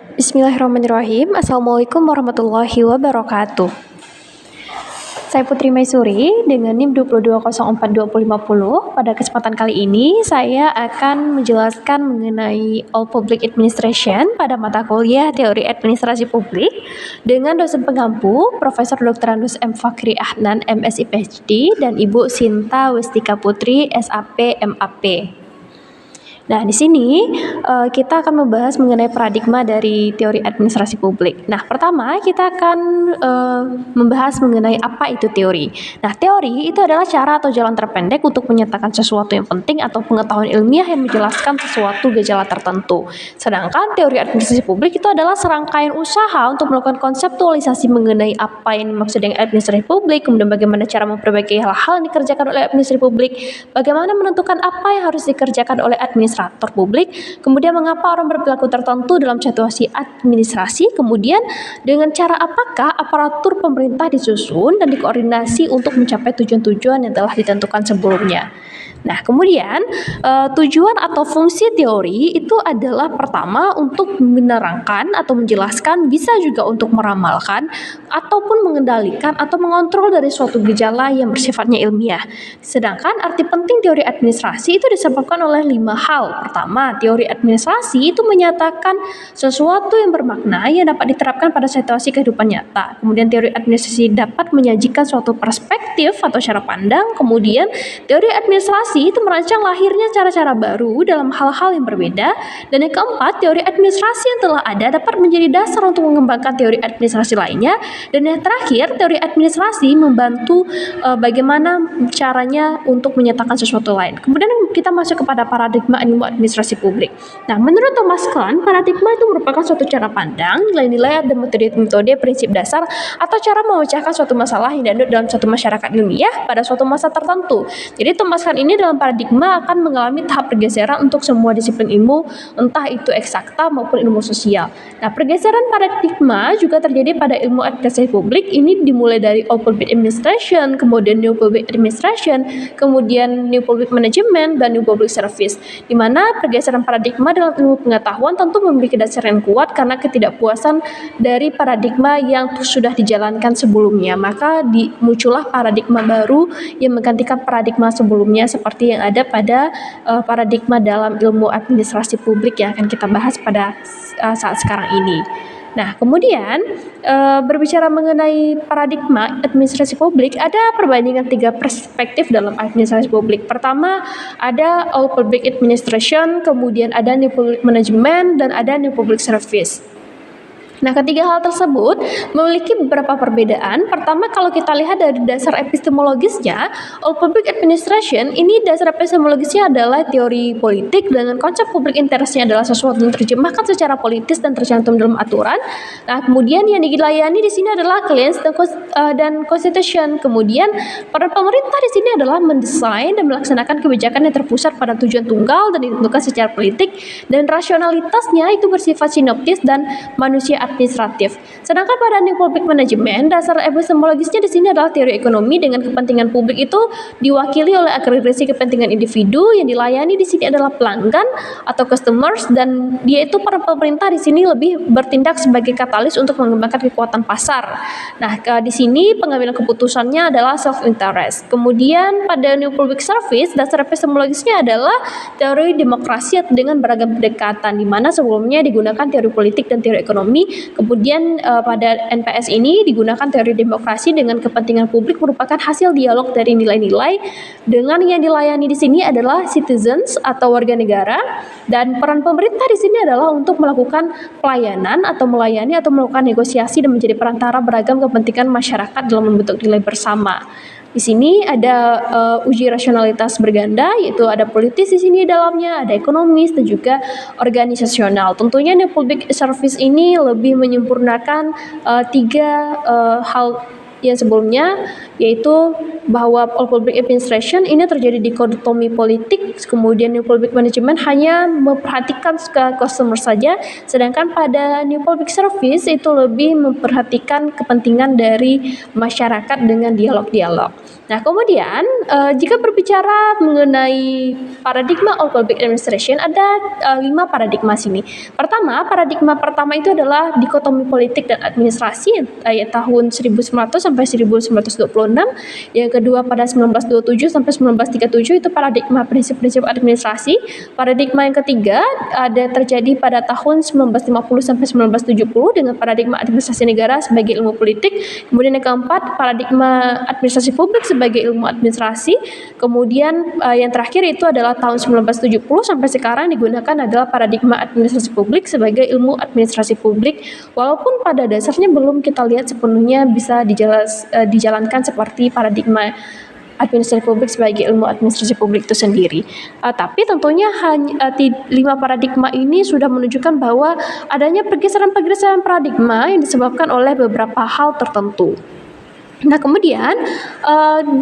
Bismillahirrahmanirrahim. Assalamualaikum warahmatullahi wabarakatuh. Saya Putri Maisuri dengan NIM 22042050. Pada kesempatan kali ini saya akan menjelaskan mengenai All Public Administration pada mata kuliah Teori Administrasi Publik dengan dosen pengampu Profesor Dr. Andus M. Fakri Ahnan, MSI PhD, dan Ibu Sinta Westika Putri, SAP MAP. Nah, di sini kita akan membahas mengenai paradigma dari teori administrasi publik. Nah, pertama kita akan membahas mengenai apa itu teori. Nah, teori itu adalah cara atau jalan terpendek untuk menyatakan sesuatu yang penting atau pengetahuan ilmiah yang menjelaskan sesuatu gejala tertentu. Sedangkan teori administrasi publik itu adalah serangkaian usaha untuk melakukan konseptualisasi mengenai apa yang dimaksud dengan administrasi publik, kemudian bagaimana cara memperbaiki hal-hal yang dikerjakan oleh administrasi publik, bagaimana menentukan apa yang harus dikerjakan oleh administrator publik, kemudian mengapa orang berperilaku tertentu dalam situasi administrasi, kemudian dengan cara apakah aparatur pemerintah disusun dan dikoordinasi untuk mencapai tujuan-tujuan yang telah ditentukan sebelumnya. Nah, kemudian tujuan atau fungsi teori itu adalah pertama untuk menerangkan atau menjelaskan, bisa juga untuk meramalkan ataupun mengendalikan atau mengontrol dari suatu gejala yang bersifatnya ilmiah. Sedangkan arti penting teori administrasi itu disebabkan oleh 5 hal. Pertama, teori administrasi itu menyatakan sesuatu yang bermakna yang dapat diterapkan pada situasi kehidupan nyata. Kemudian teori administrasi dapat menyajikan suatu perspektif atau cara pandang. Kemudian teori administrasi itu merancang lahirnya cara-cara baru dalam hal-hal yang berbeda. Dan yang keempat, teori administrasi yang telah ada dapat menjadi dasar untuk mengembangkan teori administrasi lainnya. Dan yang terakhir, teori administrasi membantu bagaimana caranya untuk menyatakan sesuatu lain. Kemudian kita masuk kepada paradigma ilmu administrasi publik. Nah, menurut Thomas Kahn, paradigma itu merupakan suatu cara pandang, nilai-nilai dan metode-metode prinsip dasar atau cara memecahkan suatu masalah yang ada dalam suatu masyarakat ilmiah pada suatu masa tertentu. Jadi Thomas Kahn ini dalam paradigma akan mengalami tahap pergeseran untuk semua disiplin ilmu, entah itu eksakta maupun ilmu sosial. Nah, pergeseran paradigma juga terjadi pada ilmu administrasi publik. Ini dimulai dari Old Public Administration, kemudian New Public Administration, kemudian New Public Management, dan New Public Service. Di mana pergeseran paradigma dalam ilmu pengetahuan tentu memiliki dasar yang kuat karena ketidakpuasan dari paradigma yang sudah dijalankan sebelumnya. Maka muncullah paradigma baru yang menggantikan paradigma sebelumnya seperti yang ada pada paradigma dalam ilmu administrasi publik yang akan kita bahas pada saat sekarang ini. Nah, kemudian berbicara mengenai paradigma administrasi publik, ada perbandingan 3 perspektif dalam administrasi publik. Pertama, ada All Public Administration, kemudian ada New Public Management, dan ada New Public Service. Nah, ketiga hal tersebut memiliki beberapa perbedaan. Pertama, kalau kita lihat dari dasar epistemologisnya, All Public Administration ini dasar epistemologisnya adalah teori politik dengan konsep public interestnya adalah sesuatu yang terjemahkan secara politis dan tercantum dalam aturan. Nah, kemudian yang dilayani di sini adalah clients dan constitution. Kemudian peran pemerintah di sini adalah mendesain dan melaksanakan kebijakan yang terpusat pada tujuan tunggal dan ditentukan secara politik, dan rasionalitasnya itu bersifat sinoptis dan manusia administratif. Sedangkan pada New Public Management, dasar epistemologisnya di sini adalah teori ekonomi dengan kepentingan publik itu diwakili oleh agregasi kepentingan individu. Yang dilayani di sini adalah pelanggan atau customers, dan dia itu para pemerintah di sini lebih bertindak sebagai katalis untuk mengembangkan kekuatan pasar. Nah, di sini pengambilan keputusannya adalah self interest. Kemudian pada New Public Service, dasar epistemologisnya adalah teori demokrasi dengan beragam pendekatan, di mana sebelumnya digunakan teori politik dan teori ekonomi. Kemudian pada NPS ini digunakan teori demokrasi dengan kepentingan publik merupakan hasil dialog dari nilai-nilai, dengan yang dilayani di sini adalah citizens atau warga negara, dan peran pemerintah di sini adalah untuk melakukan pelayanan atau melayani atau melakukan negosiasi dan menjadi perantara beragam kepentingan masyarakat dalam membentuk nilai bersama. Di sini ada uji rasionalitas berganda, yaitu ada politis di sini dalamnya, ada ekonomis dan juga organisasional. Tentunya New Public Service ini lebih menyempurnakan 3 hal yang sebelumnya, yaitu bahwa all public administration ini terjadi dikotomi politik, kemudian new public management hanya memperhatikan ke customer saja, sedangkan pada new public service itu lebih memperhatikan kepentingan dari masyarakat dengan dialog-dialog. Nah, kemudian jika berbicara mengenai paradigma all public administration, ada 5 paradigma sini. Paradigma pertama itu adalah dikotomi politik dan administrasi tahun 1900 sampai 1926. Yang kedua pada 1927 sampai 1937 itu paradigma prinsip-prinsip administrasi. Paradigma yang ketiga ada terjadi pada tahun 1950 sampai 1970 dengan paradigma administrasi negara sebagai ilmu politik. Kemudian yang keempat paradigma administrasi publik sebagai ilmu administrasi. Kemudian yang terakhir itu adalah tahun 1970 sampai sekarang digunakan adalah paradigma administrasi publik sebagai ilmu administrasi publik, walaupun pada dasarnya belum kita lihat sepenuhnya bisa dijalankan seperti paradigma administrasi publik sebagai ilmu administrasi publik itu sendiri. Tapi tentunya 5 paradigma ini sudah menunjukkan bahwa adanya pergeseran-pergeseran paradigma yang disebabkan oleh beberapa hal tertentu. Nah, kemudian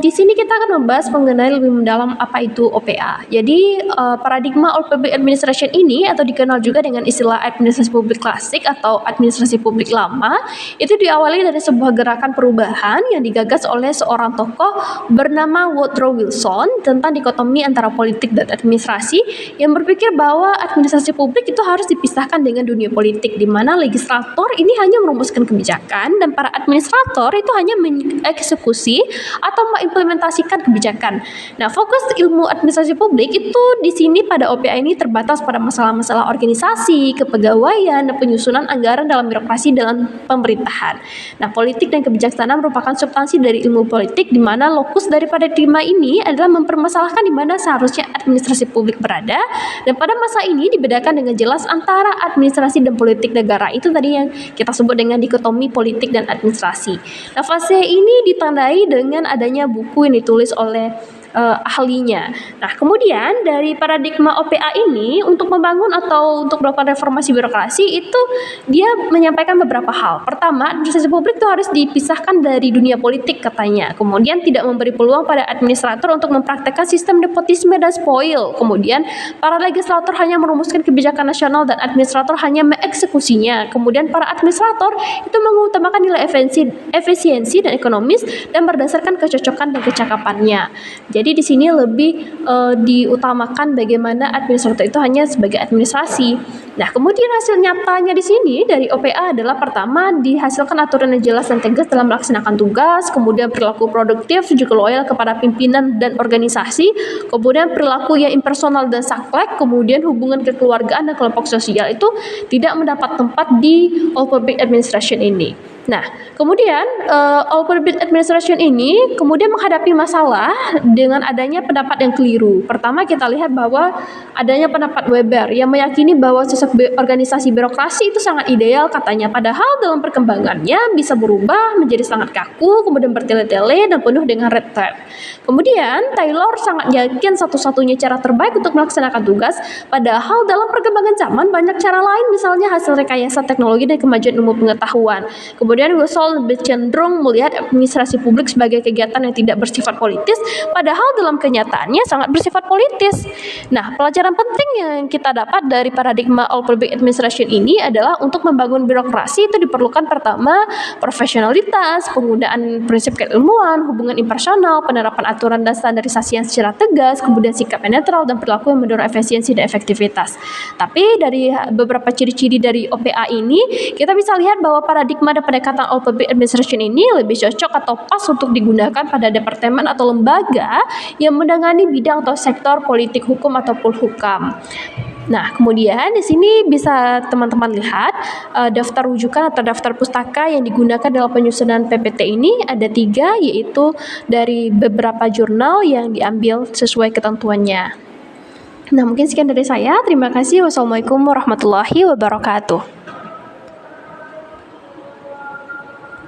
di sini kita akan membahas mengenai lebih mendalam apa itu OPA. Jadi paradigma all public administration ini atau dikenal juga dengan istilah administrasi publik klasik atau administrasi publik lama, itu diawali dari sebuah gerakan perubahan yang digagas oleh seorang tokoh bernama Woodrow Wilson tentang dikotomi antara politik dan administrasi, yang berpikir bahwa administrasi publik itu harus dipisahkan dengan dunia politik, di mana legislator ini hanya merumuskan kebijakan dan para administrator itu hanya eksekusi atau mengimplementasikan kebijakan. Nah, fokus ilmu administrasi publik itu di sini pada OPA ini terbatas pada masalah-masalah organisasi, kepegawaian, dan penyusunan anggaran dalam birokrasi dalam pemerintahan. Nah, politik dan kebijaksanaan merupakan substansi dari ilmu politik, di mana lokus daripada paradigma ini adalah mempermasalahkan di mana seharusnya administrasi publik berada, dan pada masa ini dibedakan dengan jelas antara administrasi dan politik negara. Itu tadi yang kita sebut dengan dikotomi politik dan administrasi. Nah, fase ini ditandai dengan adanya buku yang ditulis oleh ahlinya. Nah, kemudian dari paradigma OPA ini untuk membangun atau untuk melakukan reformasi birokrasi itu dia menyampaikan beberapa hal. Pertama, administrasi publik itu harus dipisahkan dari dunia politik katanya. Kemudian tidak memberi peluang pada administrator untuk mempraktekkan sistem nepotisme dan spoil. Kemudian para legislator hanya merumuskan kebijakan nasional dan administrator hanya mengeksekusinya. Kemudian para administrator itu mengutamakan nilai efisiensi dan ekonomis dan berdasarkan kecocokan dan kecakapannya. Jadi di sini lebih diutamakan bagaimana administrator itu hanya sebagai administrasi. Nah, kemudian hasil nyatanya di sini dari OPA adalah pertama dihasilkan aturan yang jelas dan tegas dalam melaksanakan tugas, kemudian perilaku produktif juga loyal kepada pimpinan dan organisasi, kemudian perilaku yang impersonal dan saklek, kemudian hubungan kekeluargaan dan kelompok sosial itu tidak mendapat tempat di all public administration ini. Nah, kemudian all public administration ini kemudian menghadapi masalah dengan adanya pendapat yang keliru. Pertama, kita lihat bahwa adanya pendapat Weber yang meyakini bahwa sosok organisasi birokrasi itu sangat ideal katanya, padahal dalam perkembangannya bisa berubah menjadi sangat kaku, kemudian bertele-tele dan penuh dengan red tape. Kemudian Taylor sangat yakin satu-satunya cara terbaik untuk melaksanakan tugas, padahal dalam perkembangan zaman banyak cara lain, misalnya hasil rekayasa teknologi dan kemajuan ilmu pengetahuan. Kemudian Wilson lebih cenderung melihat administrasi publik sebagai kegiatan yang tidak bersifat politis, padahal dalam kenyataannya sangat bersifat politis. Nah, pelajaran penting yang kita dapat dari paradigma all public administration ini adalah untuk membangun birokrasi itu diperlukan pertama profesionalitas, penggunaan prinsip keilmuan, hubungan impersonal, penerapan aturan dan standarisasi yang secara tegas, kemudian sikap yang netral dan perilaku yang mendorong efisiensi dan efektivitas. Tapi dari beberapa ciri-ciri dari OPA ini, kita bisa lihat bahwa paradigma dan pendekatan all public administration ini lebih cocok atau pas untuk digunakan pada departemen atau lembaga yang menangani bidang atau sektor politik hukum atau polhukam. Nah, kemudian di sini bisa teman-teman lihat daftar rujukan atau daftar pustaka yang digunakan dalam penyusunan PPT ini ada 3, yaitu dari beberapa jurnal yang diambil sesuai ketentuannya. Nah, mungkin sekian dari saya. Terima kasih. Wassalamualaikum warahmatullahi wabarakatuh.